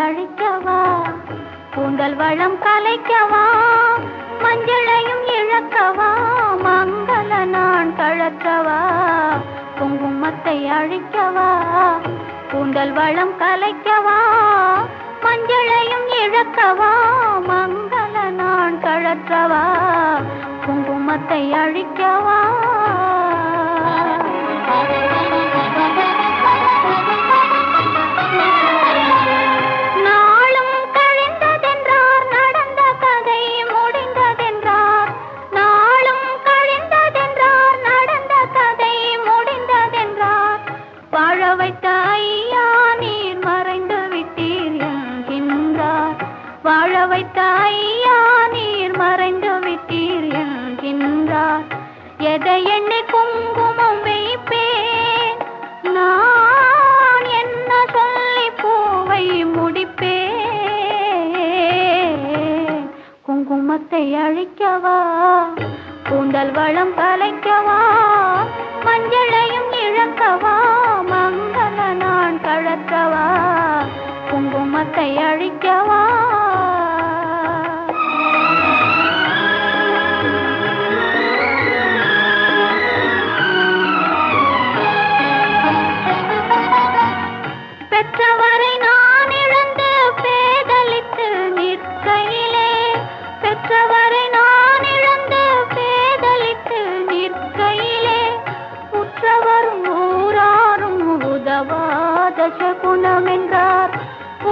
அழிக்கவா, கூந்தல் வளம் கலைக்கவா, மஞ்சளையும் இழக்கவா, மங்கள நான் கழற்றவா, குங்குமத்தை அழிக்கவா, கூந்தல் வளம் கலைக்கவா, மஞ்சளையும் இழக்கவா, மங்கள நான் கழற்றவா, குங்குமத்தை அழிக்கவா. நாளும் கழிந்ததென்றார், நடந்த கதை முடிந்ததென்றார். நாளும் கழிந்ததென்றார், நடந்த கதை முடிந்ததென்றார். வாழ வைத்த ஐயா நீர் மறைந்து விட்டீர் என்கின்றார். வாழ வைத்த ஐயா நீர் மறைந்து விட்டீர் என்கின்றார். எதை எண்ணி குங்குமம் வைப்பேன் நான், என்ன சொல்லி பூவை முடிப்பேன். குங்குமத்தை அழிக்கவா, கூந்தல் வளம் கலைக்கவா, மஞ்சளையும் இழக்கவா, மங்கள நான் கழற்றவா, குங்குமத்தை அழிக்கவா. பெற்றவரை நான் இழந்து பேதலித்து நிற்கையிலே, பெற்றவரை நான் இழந்து பேதலித்து நிற்கையிலே, உற்றவரும் ஊராரும் உதவாத சகுனம் என்றார்.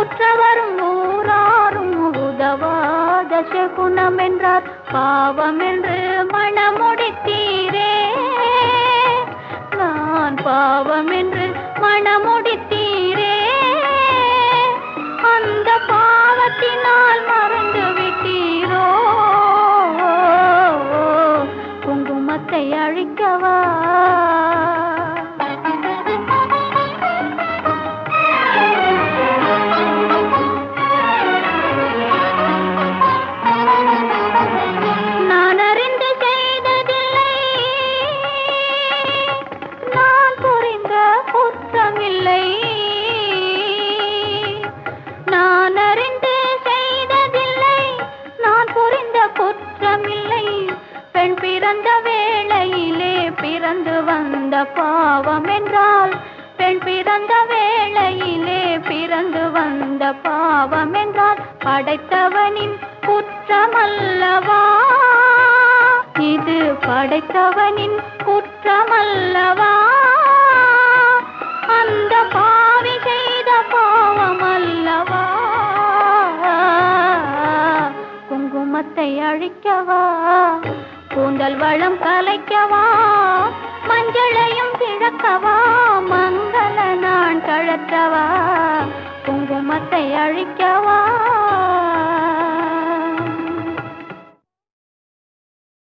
உற்றவரும் ஊராரும் உதவாத சகுனம் என்றார். பாவம் என்று மணமுடித்தீரே, நான் பாவம் என்று மணமுடித்தீரே, அந்த பாவத்தினால் மறந்து விட்டீரோ, குங்குமத்தை அழிக்கவா. நான் அறிந்து செய்ததில்லை, நான் புரிந்த குற்றமில்லை. நான் அறிந்து செய்ததில்லை, நான் புரிந்த குற்றமில்லை. பெண் பிறந்த வேளையிலே பிறந்து வந்த பாவம் என்றால், பெண் பிறந்த வேளையிலே பிறந்து வந்த பாவம் என்றால், படைத்தவனின் குற்றமல்லவா இது, படைத்தவனின் குற்றமல்லவா, அந்த பாவி செய்த பாவம் அல்லவா. குங்குமத்தை அழிக்கவா, கூந்தல் வளம் கலைக்கவா, மஞ்சளையும் கிழக்கவா, மங்கள நான் கழற்றவா, குங்குமத்தை அழிக்கவா.